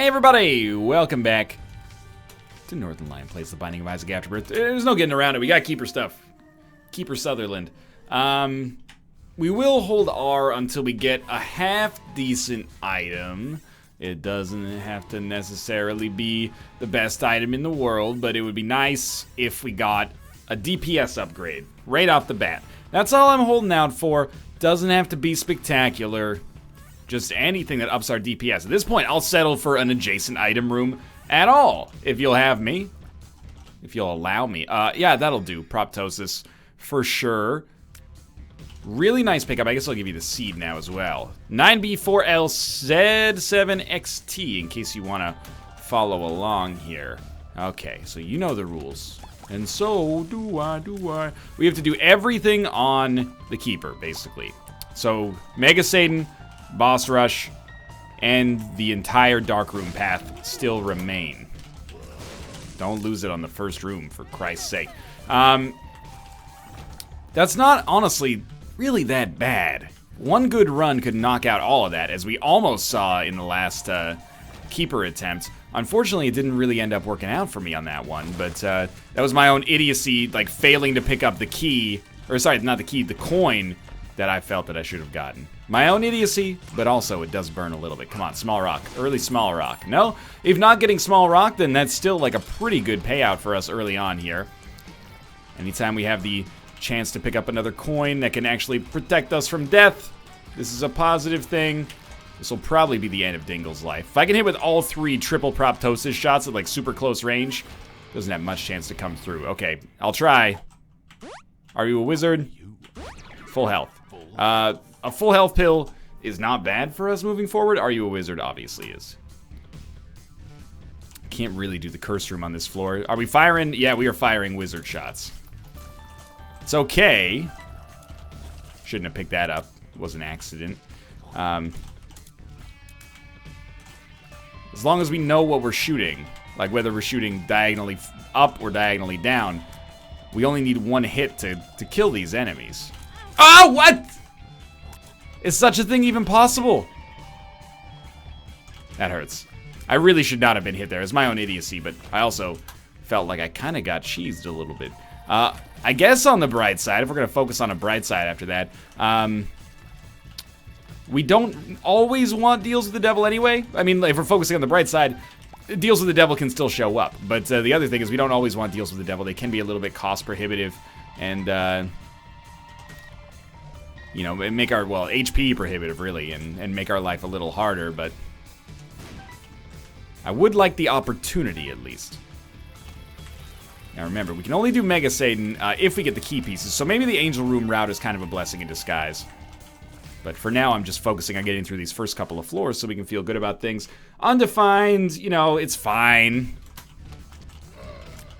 Hey everybody, welcome back to Northern Lion Plays The Binding of Isaac Afterbirth. There's no getting around it, we got Keeper stuff. Keeper Sutherland. We will hold R until we get a half-decent item. It doesn't have to necessarily be the best item in the world, but it would be nice if we got a DPS upgrade right off the bat. That's all I'm holding out for. Doesn't have to be spectacular. Just anything that ups our DPS. At this point, I'll settle for an adjacent item room at all, if you'll have me. If you'll allow me. Yeah, that'll do. Proptosis, for sure. Really nice pickup. I guess I'll give you the seed now as well. 9B4LZ7XT, in case you want to follow along here. Okay, so you know the rules. And so do I. We have to do everything on the Keeper, basically. So, Mega Satan, Boss Rush, and the entire Dark Room path still remain. Don't lose it on the first room, for Christ's sake. That's not, honestly, really that bad. One good run could knock out all of that, as we almost saw in the last Keeper attempt. Unfortunately, it didn't really end up working out for me on that one, but that was my own idiocy, like failing to pick up the key, or sorry, not the key, the coin that I felt that I should have gotten. My own idiocy, but also it does burn a little bit. Come on, small rock. Early small rock. No? If not getting small rock, then that's still like a pretty good payout for us early on here. Anytime we have the chance to pick up another coin that can actually protect us from death, this is a positive thing. This will probably be the end of Dingle's life. If I can hit with all three triple proptosis shots at like super close range, doesn't have much chance to come through. Okay, I'll try. Are you a wizard? Full health. A full health pill is not bad for us moving forward. Are you a wizard? Obviously is. Can't really do the curse room on this floor. Are we firing? Yeah, we are firing wizard shots. It's okay. Shouldn't have picked that up. It was an accident. As long as we know what we're shooting, like whether we're shooting diagonally up or diagonally down, we only need one hit to kill these enemies. Oh, what? Is such a thing even possible? That hurts. I really should not have been hit there. It's my own idiocy, but I also felt like I kind of got cheesed a little bit. I guess on the bright side, if we're going to focus on a bright side after that, we don't always want deals with the devil anyway. I mean, if we're focusing on the bright side, deals with the devil can still show up. But the other thing is we don't always want deals with the devil. They can be a little bit cost prohibitive and, you know, make our, well, HP prohibitive, really, and make our life a little harder, but I would like the opportunity, at least. Now, remember, we can only do Mega Satan if we get the key pieces, so maybe the Angel Room route is kind of a blessing in disguise. But for now, I'm just focusing on getting through these first couple of floors so we can feel good about things. Undefined, you know, it's fine.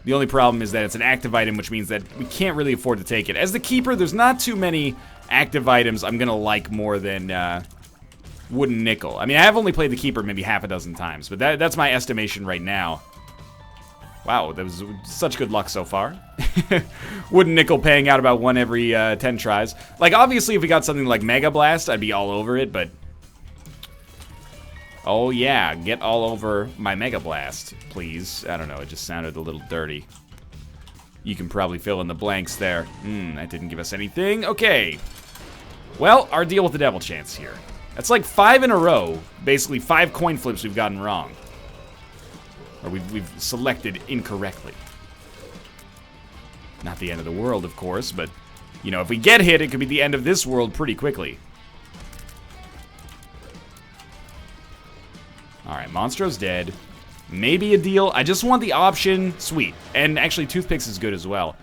The only problem is that it's an active item, which means that we can't really afford to take it. As the Keeper, there's not too many active items I'm gonna like more than Wooden Nickel. I mean, I have only played the Keeper maybe half a dozen times, but that's my estimation right now. Wow, that was such good luck so far. Wooden Nickel paying out about 1 every 10 tries. Like, obviously, if we got something like Mega Blast, I'd be all over it, but... Oh, yeah, get all over my Mega Blast, please. I don't know, it just sounded a little dirty. You can probably fill in the blanks there. That didn't give us anything. Okay. Well, our deal with the devil chance here. That's like 5 in a row. Basically, 5 coin flips we've gotten wrong. Or we've selected incorrectly. Not the end of the world, of course, but, you know, if we get hit, it could be the end of this world pretty quickly. Alright, Monstro's dead. Maybe a deal. I just want the option. Sweet. And actually, Toothpicks is good as well.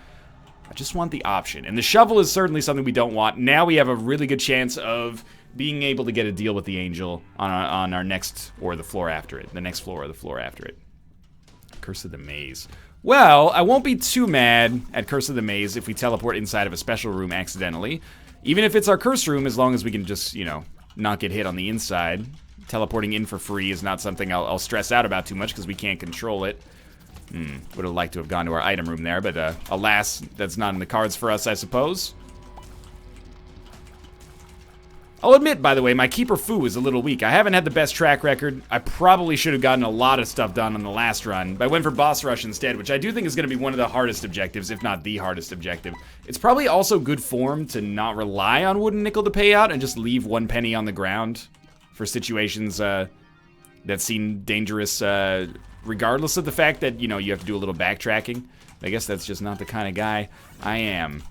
I just want the option. And the shovel is certainly something we don't want. Now we have a really good chance of being able to get a deal with the angel on our next, or the floor after it. The next floor or the floor after it. Curse of the Maze. Well, I won't be too mad at Curse of the Maze if we teleport inside of a special room accidentally. Even if it's our curse room, as long as we can just, you know, not get hit on the inside. Teleporting in for free is not something I'll stress out about too much because we can't control it. Would have liked to have gone to our item room there, but alas, that's not in the cards for us, I suppose. I'll admit, by the way, my Keeper Fu is a little weak. I haven't had the best track record. I probably should have gotten a lot of stuff done on the last run, but I went for Boss Rush instead, which I do think is going to be one of the hardest objectives, if not the hardest objective. It's probably also good form to not rely on wooden nickel to pay out and just leave 1 penny on the ground for situations that seem dangerous, regardless of the fact that, you know, you have to do a little backtracking. I guess that's just not the kind of guy I am.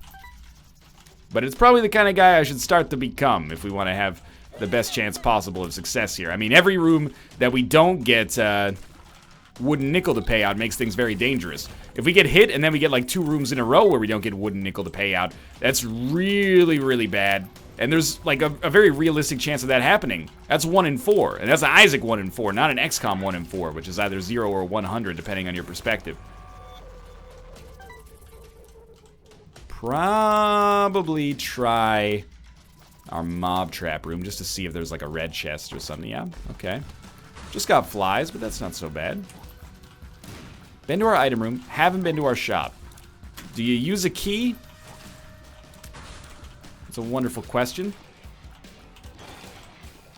But it's probably the kind of guy I should start to become if we want to have the best chance possible of success here. I mean, every room that we don't get wooden nickel to pay out makes things very dangerous. If we get hit and then we get like 2 rooms in a row where we don't get wooden nickel to pay out, that's really, really bad. And there's like a very realistic chance of that happening. That's 1 in 4. And that's an Isaac 1 in 4, not an XCOM 1 in 4, which is either 0 or 100, depending on your perspective. Probably try our mob trap room just to see if there's like a red chest or something. Yeah, okay. Just got flies, but that's not so bad. Been to our item room. Haven't been to our shop. Do you use a key? That's a wonderful question.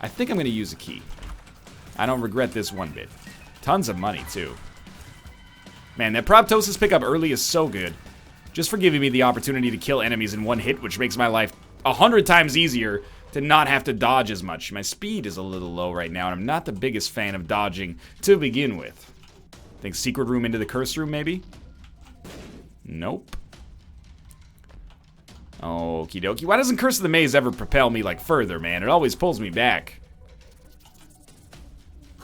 I think I'm going to use a key. I don't regret this one bit. Tons of money, too. Man, that Proptosis pickup early is so good. Just for giving me the opportunity to kill enemies in 1 hit, which makes my life 100 times easier to not have to dodge as much. My speed is a little low right now, and I'm not the biggest fan of dodging to begin with. Think secret room into the curse room, maybe? Nope. Okie dokie. Why doesn't Curse of the Maze ever propel me, like, further, man? It always pulls me back.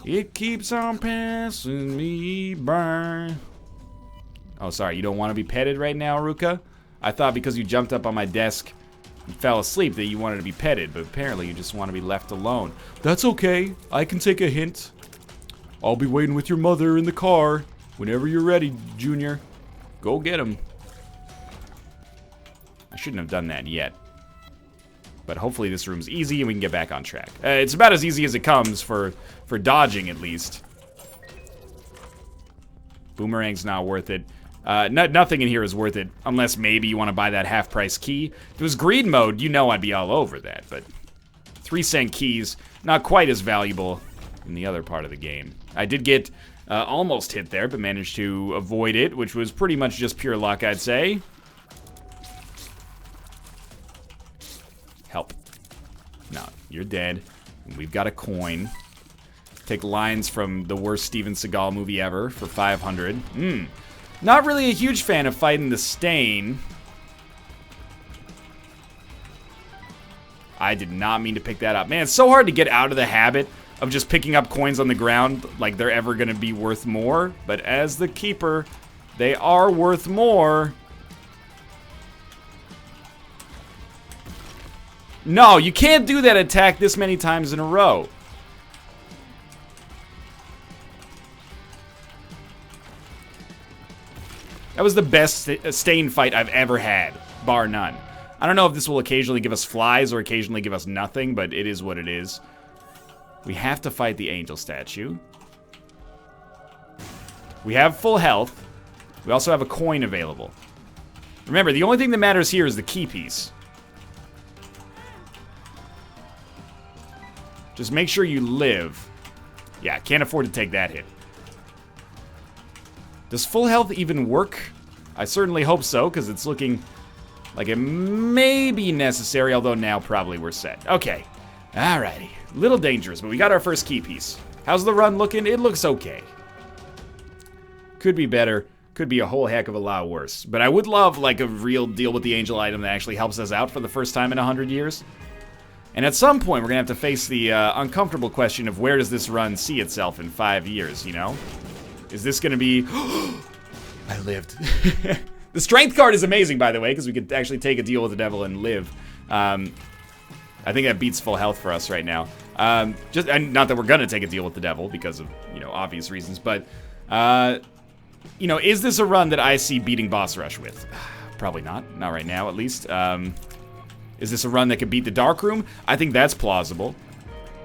It keeps on passing me by. Oh, sorry, you don't want to be petted right now, Ruka? I thought because you jumped up on my desk and fell asleep that you wanted to be petted, but apparently you just want to be left alone. That's okay. I can take a hint. I'll be waiting with your mother in the car. Whenever you're ready, Junior. Go get him. I shouldn't have done that yet. But hopefully this room's easy and we can get back on track. It's about as easy as it comes for dodging, at least. Boomerang's not worth it. Nothing in here is worth it, unless maybe you want to buy that half-price key. If it was greed mode, you know I'd be all over that, but 3-cent keys, not quite as valuable in the other part of the game. I did get almost hit there, but managed to avoid it, which was pretty much just pure luck, I'd say. Help. No, you're dead. We've got a coin. Take lines from the worst Steven Seagal movie ever for 500. Not really a huge fan of fighting the Stain. I did not mean to pick that up. Man, it's so hard to get out of the habit of just picking up coins on the ground like they're ever going to be worth more. But as the keeper, they are worth more. No, you can't do that attack this many times in a row. That was the best Stain fight I've ever had, bar none. I don't know if this will occasionally give us flies or occasionally give us nothing, but it is what it is. We have to fight the angel statue. We have full health. We also have a coin available. Remember, the only thing that matters here is the key piece. Just make sure you live. Yeah, can't afford to take that hit. Does full health even work? I certainly hope so, because it's looking like it may be necessary, although now probably we're set. Okay. Alrighty. Little dangerous, but we got our first key piece. How's the run looking? It looks okay. Could be better. Could be a whole heck of a lot worse. But I would love, like, a real deal with the angel item that actually helps us out for the first time in 100 years. And at some point, we're going to have to face the uncomfortable question of where does this run see itself in 5 years, you know? Is this going to be... I lived. The strength card is amazing, by the way, because we could actually take a deal with the devil and live. I think that beats full health for us right now. And not that we're going to take a deal with the devil because of, you know, obvious reasons, but, you know, is this a run that I see beating Boss Rush with? Probably not. Not right now, at least. Is this a run that could beat the Dark Room? I think that's plausible.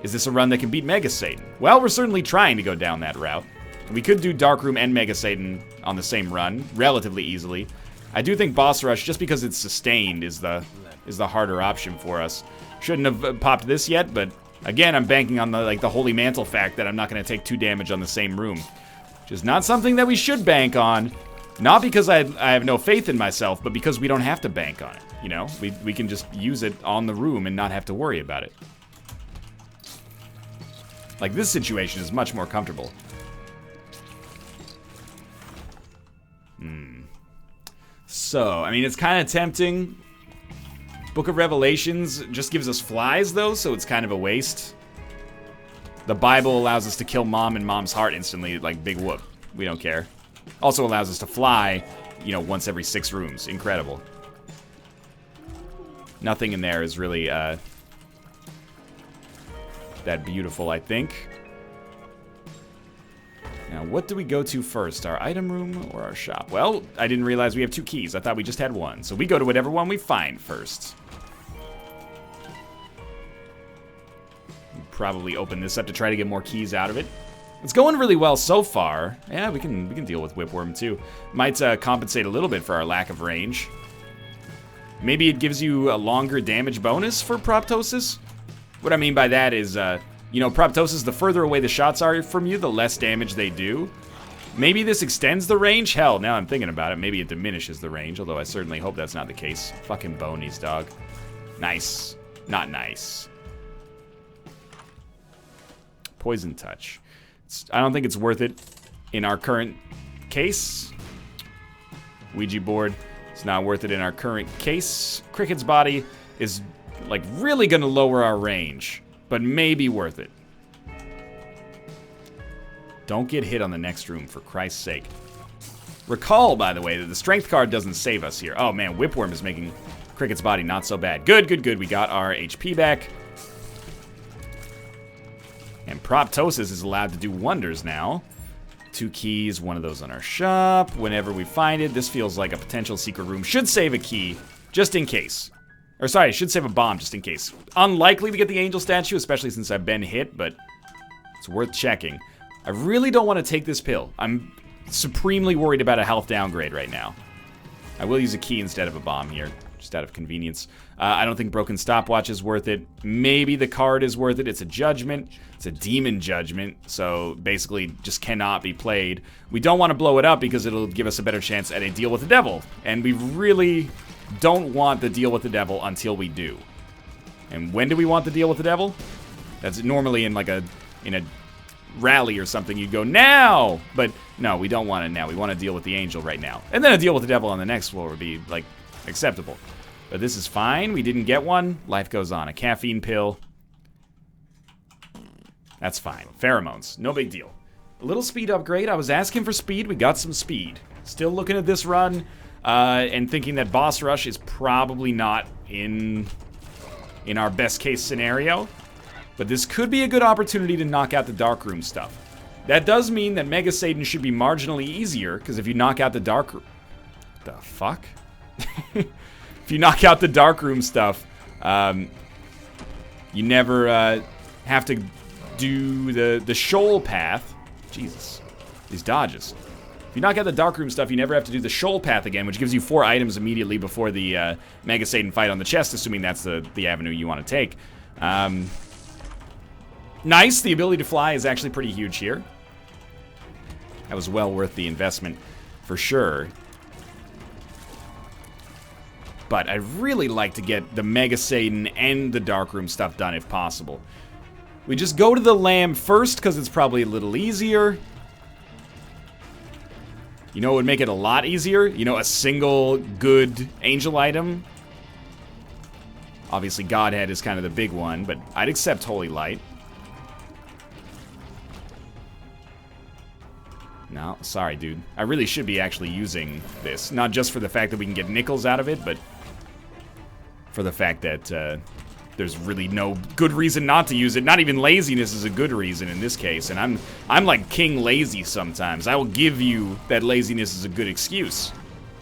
Is this a run that can beat Mega Satan? Well, we're certainly trying to go down that route. We could do Dark Room and Mega Satan on the same run relatively easily. I do think Boss Rush, just because it's sustained, is the harder option for us. Shouldn't have popped this yet, but again, I'm banking on the Holy Mantle fact that I'm not going to take 2 damage on the same room. Which is not something that we should bank on. Not because I have no faith in myself, but because we don't have to bank on it. You know, we can just use it on the room and not have to worry about it. Like, this situation is much more comfortable. So, I mean, it's kind of tempting. Book of Revelations just gives us flies, though, so it's kind of a waste. The Bible allows us to kill Mom and Mom's heart instantly, like, big whoop. We don't care. Also allows us to fly, you know, once every 6 rooms. Incredible. Nothing in there is really, that beautiful, I think. Now, what do we go to first? Our item room or our shop? Well, I didn't realize we have 2 keys. I thought we just had 1. So we go to whatever one we find first. Probably open this up to try to get more keys out of it. It's going really well so far. Yeah, we can deal with Whipworm too. Might compensate a little bit for our lack of range. Maybe it gives you a longer damage bonus for Proptosis. What I mean by that is, you know, Proptosis, the further away the shots are from you, the less damage they do. Maybe this extends the range? Hell, now I'm thinking about it, maybe it diminishes the range, although I certainly hope that's not the case. Fucking bonies, dog. Nice. Not nice. Poison Touch. I don't think it's worth it in our current case. Ouija board. It's not worth it in our current case. Cricket's body is, like, really gonna lower our range, but maybe worth it. Don't get hit on the next room, for Christ's sake. Recall, by the way, that the strength card doesn't save us here. Oh man, Whipworm is making Cricket's body not so bad. Good, good, good. We got our HP back. And Proptosis is allowed to do wonders now. 2 keys, 1 of those on our shop. Whenever we find it, this feels like a potential secret room. Should save a key, just in case. Or sorry, should save a bomb, just in case. Unlikely to get the angel statue, especially since I've been hit, but it's worth checking. I really don't want to take this pill. I'm supremely worried about a health downgrade right now. I will use a key instead of a bomb here, just out of convenience. I don't think Broken Stopwatch is worth it. Maybe the card is worth it. It's a judgment. It's a demon judgment, so basically just cannot be played. We don't want to blow it up because it'll give us a better chance at a deal with the devil, and we really don't want the deal with the devil until we do. And when do we want the deal with the devil? That's normally in like a rally or something. You'd go now, but no, we don't want it now. We want to deal with the angel right now, and then a deal with the devil on the next floor would be like acceptable. But this is fine. We didn't get one. Life goes on. A caffeine pill. That's fine. Pheromones. No big deal. A little speed upgrade. I was asking for speed. We got some speed. Still looking at this run and thinking that boss rush is probably not in our best case scenario. But this could be a good opportunity to knock out the darkroom stuff. That does mean that Mega Satan should be marginally easier, because if you knock out the darkroom... The fuck? If you knock out the darkroom stuff, you never have to do the shoal path. Jesus, these dodges. If you knock out the darkroom stuff, you never have to do the shoal path again, which gives you 4 items immediately before the Mega Satan fight on the chest, assuming that's the avenue you want to take. Nice, the ability to fly is actually pretty huge here. That was well worth the investment, for sure. But I'd really like to get the Mega Satan and the Darkroom stuff done if possible. We just go to the Lamb first because it's probably a little easier. You know what would make it a lot easier? You know, a single good angel item. Obviously Godhead is kind of the big one, but I'd accept Holy Light. No, sorry dude. I really should be actually using this. Not just for the fact that we can get nickels out of it, but for the fact that there's really no good reason not to use it. Not even laziness is a good reason in this case, and I'm like king lazy sometimes. I will give you that laziness is a good excuse.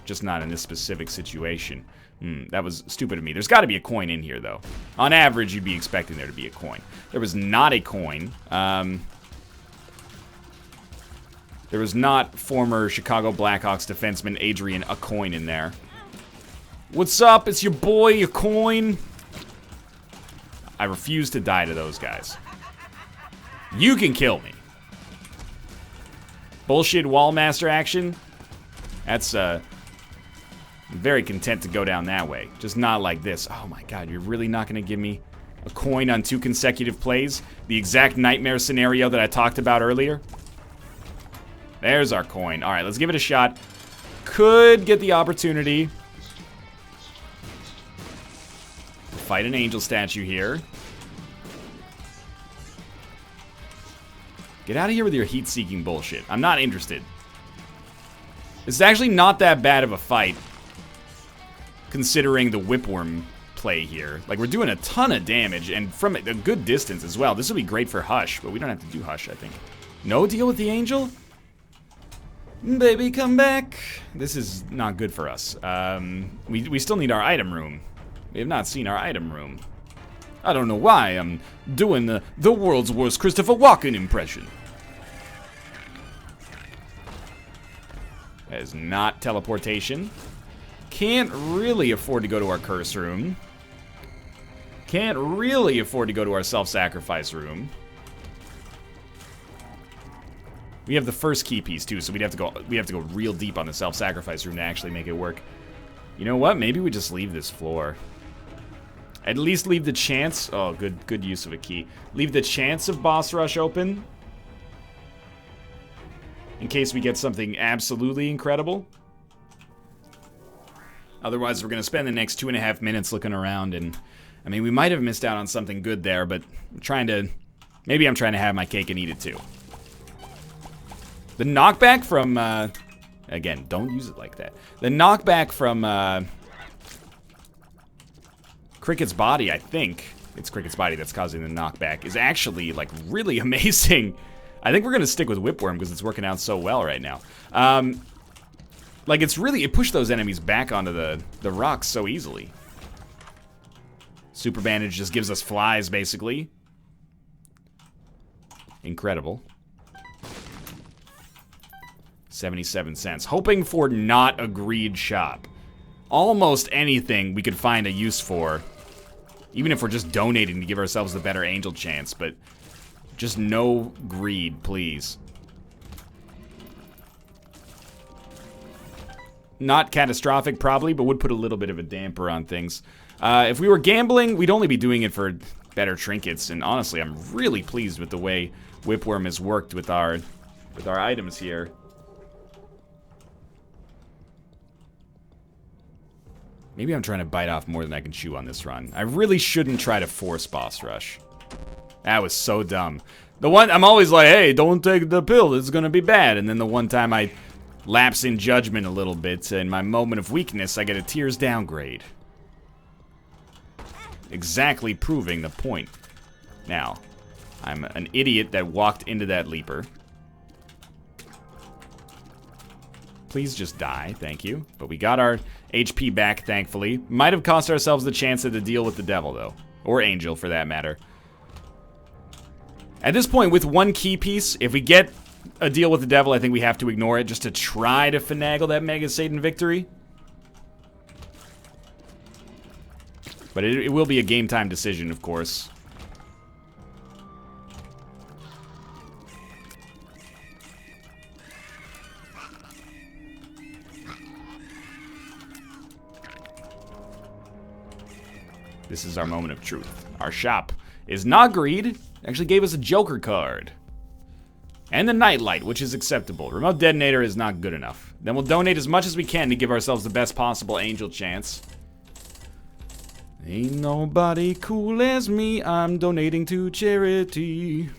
Just not in this specific situation. That was stupid of me. There's got to be a coin in here, though. On average, you'd be expecting there to be a coin. There was not a coin. There was not former Chicago Blackhawks defenseman Adrian a coin in there. What's up? It's your boy, a coin. I refuse to die to those guys. You can kill me. Bullshit Wallmaster action. That's, I'm very content to go down that way. Just not like this. Oh my god, you're really not gonna give me a coin on 2 consecutive plays? The exact nightmare scenario that I talked about earlier? There's our coin. Alright, let's give it a shot. Could get the opportunity. Fight an angel statue here. Get out of here with your heat-seeking bullshit. I'm not interested. This is actually not that bad of a fight, considering the whipworm play here. Like, we're doing a ton of damage, and from a good distance as well. This will be great for Hush, but we don't have to do Hush, I think. No deal with the angel? Baby, come back. This is not good for us. We still need our item room. We have not seen our item room. I don't know why I'm doing the world's worst Christopher Walken impression. That is not teleportation. Can't really afford to go to our curse room. Can't really afford to go to our self-sacrifice room. We have the first key piece too, so we have to go real deep on the self-sacrifice room to actually make it work. You know what? Maybe we just leave this floor. At least leave the chance. Oh, good use of a key. Leave the chance of boss rush open, in case we get something absolutely incredible. Otherwise, we're gonna spend the next 2.5 minutes looking around, and I mean, we might have missed out on something good there, but maybe I'm trying to have my cake and eat it too. The knockback from, again, don't use it like that. The knockback from, Cricket's body, I think, it's Cricket's body that's causing the knockback, is actually, like, really amazing. I think we're gonna stick with Whipworm because it's working out so well right now. Like, it pushed those enemies back onto the rocks so easily. Super Bandage just gives us flies, basically. Incredible. 77 cents. Hoping for not a greed shop. Almost anything we could find a use for. Even if we're just donating to give ourselves a better angel chance, but just no greed, please. Not catastrophic, probably, but would put a little bit of a damper on things. If we were gambling, we'd only be doing it for better trinkets, and honestly, I'm really pleased with the way Whipworm has worked with our items here. Maybe I'm trying to bite off more than I can chew on this run. I really shouldn't try to force boss rush. That was so dumb. I'm always like, hey, don't take the pill, it's gonna be bad. And then the one time I lapse in judgment a little bit, in my moment of weakness, I get a tears downgrade. Exactly proving the point. Now, I'm an idiot that walked into that leaper. Please just die, thank you. But we got our HP back, thankfully. Might have cost ourselves the chance of the deal with the devil, though. Or angel, for that matter. At this point, with one key piece, if we get a deal with the devil, I think we have to ignore it just to try to finagle that Mega Satan victory. But it will be a game time decision, of course. This is our moment of truth. Our shop is not greed. Actually gave us a Joker card. And the Nightlight, which is acceptable. Remote Detonator is not good enough. Then we'll donate as much as we can to give ourselves the best possible angel chance. Ain't nobody cool as me. I'm donating to charity.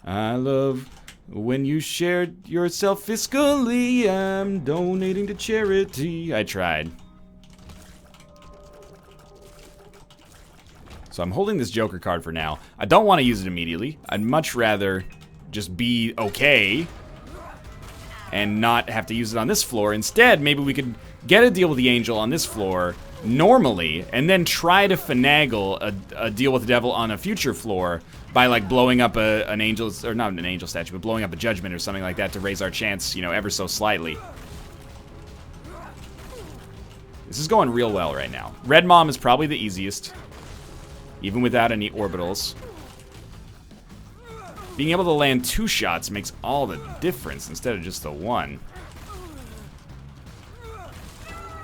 I love when you shared yourself fiscally. I'm donating to charity. I tried. So I'm holding this Joker card for now. I don't want to use it immediately. I'd much rather just be okay and not have to use it on this floor. Instead, maybe we could get a deal with the angel on this floor normally and then try to finagle a deal with the devil on a future floor by like blowing up an angel, or not an angel statue, but blowing up a judgment or something like that to raise our chance, you know, ever so slightly. This is going real well right now. Red Mom is probably the easiest. even without any orbitals. Being able to land 2 shots makes all the difference instead of just the 1.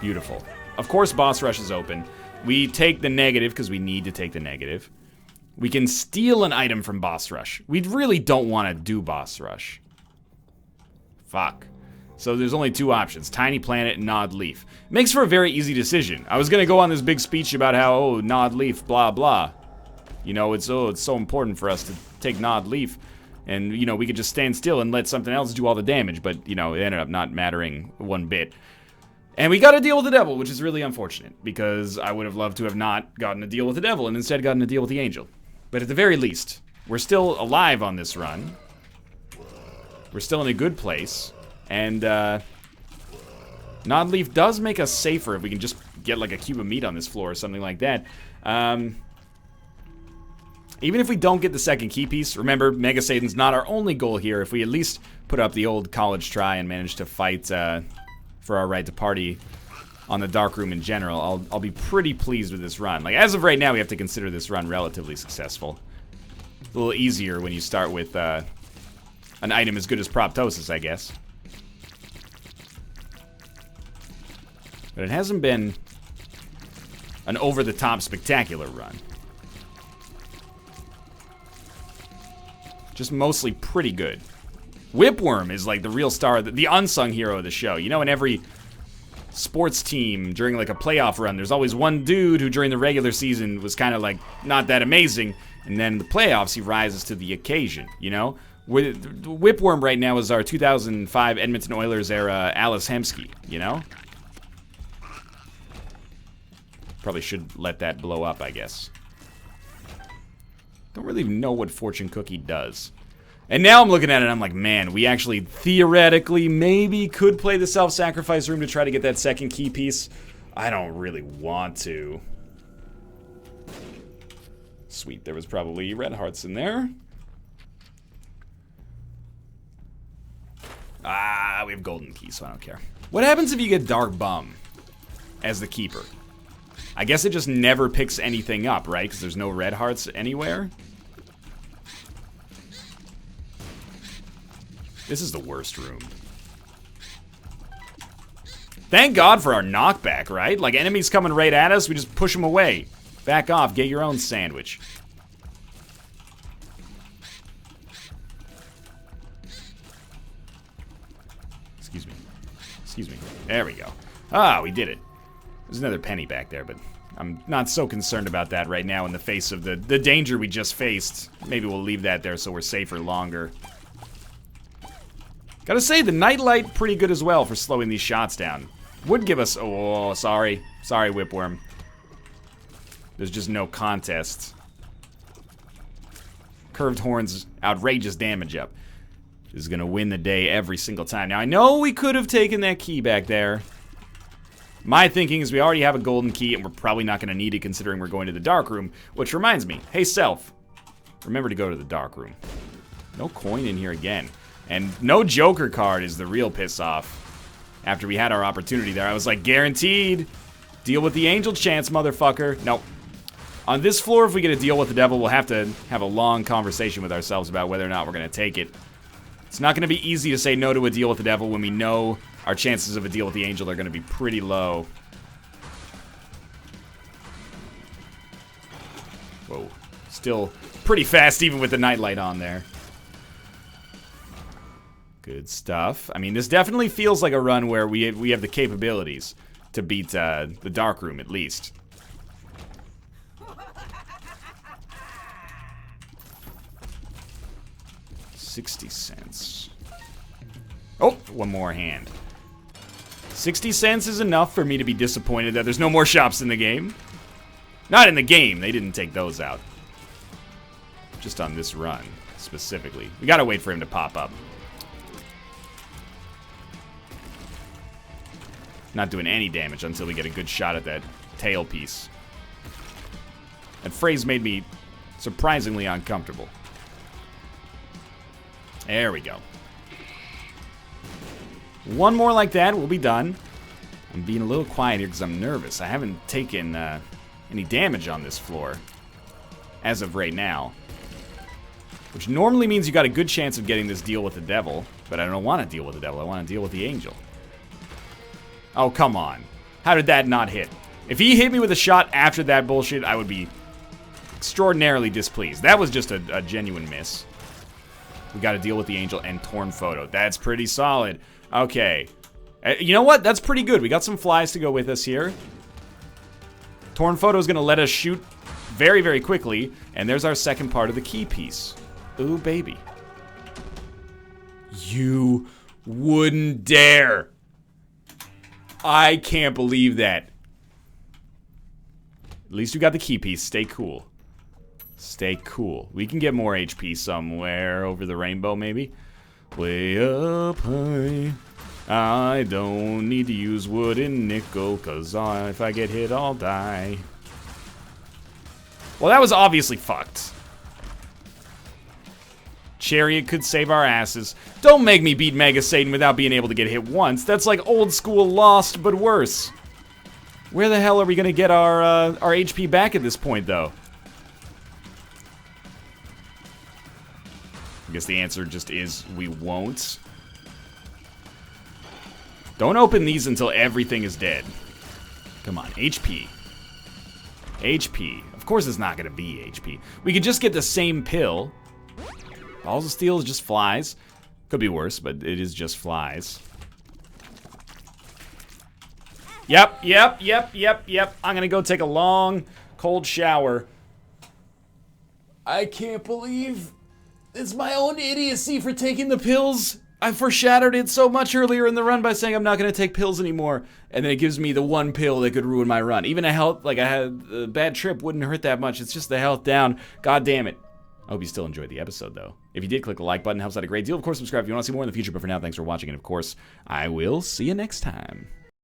Beautiful. Of course, boss rush is open. We take the negative because we need to take the negative. We can steal an item from boss rush. We really don't want to do boss rush. Fuck. So there's only 2 options, Tiny Planet and Nod Leaf. Makes for a very easy decision. I was gonna go on this big speech about how, oh, Nod Leaf, blah, blah. You know, it's so important for us to take Nod Leaf. And, you know, we could just stand still and let something else do all the damage. But, you know, it ended up not mattering one bit. And we got to deal with the devil, which is really unfortunate. Because I would have loved to have not gotten a deal with the devil and instead gotten a deal with the angel. But at the very least, we're still alive on this run. We're still in a good place. And, Nod Leaf does make us safer if we can just get, like, a cube of meat on this floor or something like that. Even if we don't get the second key piece, remember, Mega Satan's not our only goal here. If we at least put up the old college try and manage to fight for our right to party on the Dark Room in general, I'll be pretty pleased with this run. Like, as of right now, we have to consider this run relatively successful. It's a little easier when you start with an item as good as Proptosis, I guess. But it hasn't been an over-the-top spectacular run. Just mostly pretty good. Whipworm is like the real star, the unsung hero of the show. You know, in every sports team during like a playoff run, there's always one dude who during the regular season was kind of like not that amazing, and then in the playoffs he rises to the occasion, you know? Whipworm right now is our 2005 Edmonton Oilers era Alice Hemsky, you know? Probably should let that blow up, I guess. Don't really know what Fortune Cookie does. And now I'm looking at it and I'm like, man, we actually theoretically maybe could play the self-sacrifice room to try to get that second key piece. I don't really want to. Sweet, there was probably red hearts in there. Ah, we have golden keys, so I don't care. What happens if you get Dark Bum as the keeper? I guess it just never picks anything up, right? Because there's no red hearts anywhere. This is the worst room. Thank God for our knockback, right? Like, enemies coming right at us, we just push them away. Back off, get your own sandwich. Excuse me. Excuse me. There we go. Ah, we did it. There's another penny back there, but I'm not so concerned about that right now in the face of the danger we just faced. Maybe we'll leave that there so we're safer longer. Gotta say, the Nightlight pretty good as well for slowing these shots down. Would give us... Oh, sorry. Sorry, Whipworm. There's just no contest. Curved Horn's outrageous damage up is gonna win the day every single time. Now, I know we could have taken that key back there. My thinking is we already have a golden key, and we're probably not gonna need it considering we're going to the Dark Room. Which reminds me, hey, Self, remember to go to the Dark Room. No coin in here again. And no Joker card is the real piss-off. After we had our opportunity there, I was like, guaranteed. Deal with the angel chance, motherfucker. Nope. On this floor, if we get a deal with the devil, we'll have to have a long conversation with ourselves about whether or not we're going to take it. It's not going to be easy to say no to a deal with the devil when we know our chances of a deal with the angel are going to be pretty low. Whoa. Still pretty fast even with the nightlight on there. Good stuff. I mean, this definitely feels like a run where we have the capabilities to beat the Dark Room, at least. $0.60. Oh, one more hand. 60 cents is enough for me to be disappointed that there's no more shops in the game. Not in the game. They didn't take those out. Just on this run, specifically. We gotta wait for him to pop up. Not doing any damage until we get a good shot at that tail piece. That phrase made me surprisingly uncomfortable. There we go. One more like that, we'll be done. I'm being a little quiet here because I'm nervous. I haven't taken any damage on this floor. as of right now. Which normally means you got a good chance of getting this deal with the devil. But I don't want to deal with the devil. I want to deal with the angel. Oh, come on. How did that not hit? If he hit me with a shot after that bullshit, I would be extraordinarily displeased. That was just a genuine miss. We got to deal with the angel and torn photo. That's pretty solid. Okay. You know what? That's pretty good. We got some flies to go with us here. Torn photo is going to let us shoot very, very quickly. And there's our second part of the key piece. Ooh, baby. You wouldn't dare. I can't believe that. At least we got the key piece. Stay cool. Stay cool. We can get more HP somewhere over the rainbow, maybe. Way up high. I don't need to use wood and nickel, cause if I get hit, I'll die. Well, that was obviously fucked. Chariot could save our asses. Don't make me beat Mega Satan without being able to get hit once. That's like old school Lost, but worse. Where the hell are we gonna get our HP back at this point, though? I guess the answer just is we won't. Don't open these until everything is dead. Come on, HP. HP. Of course it's not gonna be HP. We could just get the same pill. Balls of Steel is just flies. Could be worse, but it is just flies. Yep. I'm gonna go take a long, cold shower. I can't believe it's my own idiocy for taking the pills. I foreshadowed it so much earlier in the run by saying I'm not gonna take pills anymore, and then it gives me the one pill that could ruin my run. Even a health, like I had a bad trip, wouldn't hurt that much. It's just the health down. God damn it. I hope you still enjoyed the episode, though. If you did, click the like button. Helps out a great deal. Of course, subscribe if you want to see more in the future. But for now, thanks for watching. And, of course, I will see you next time.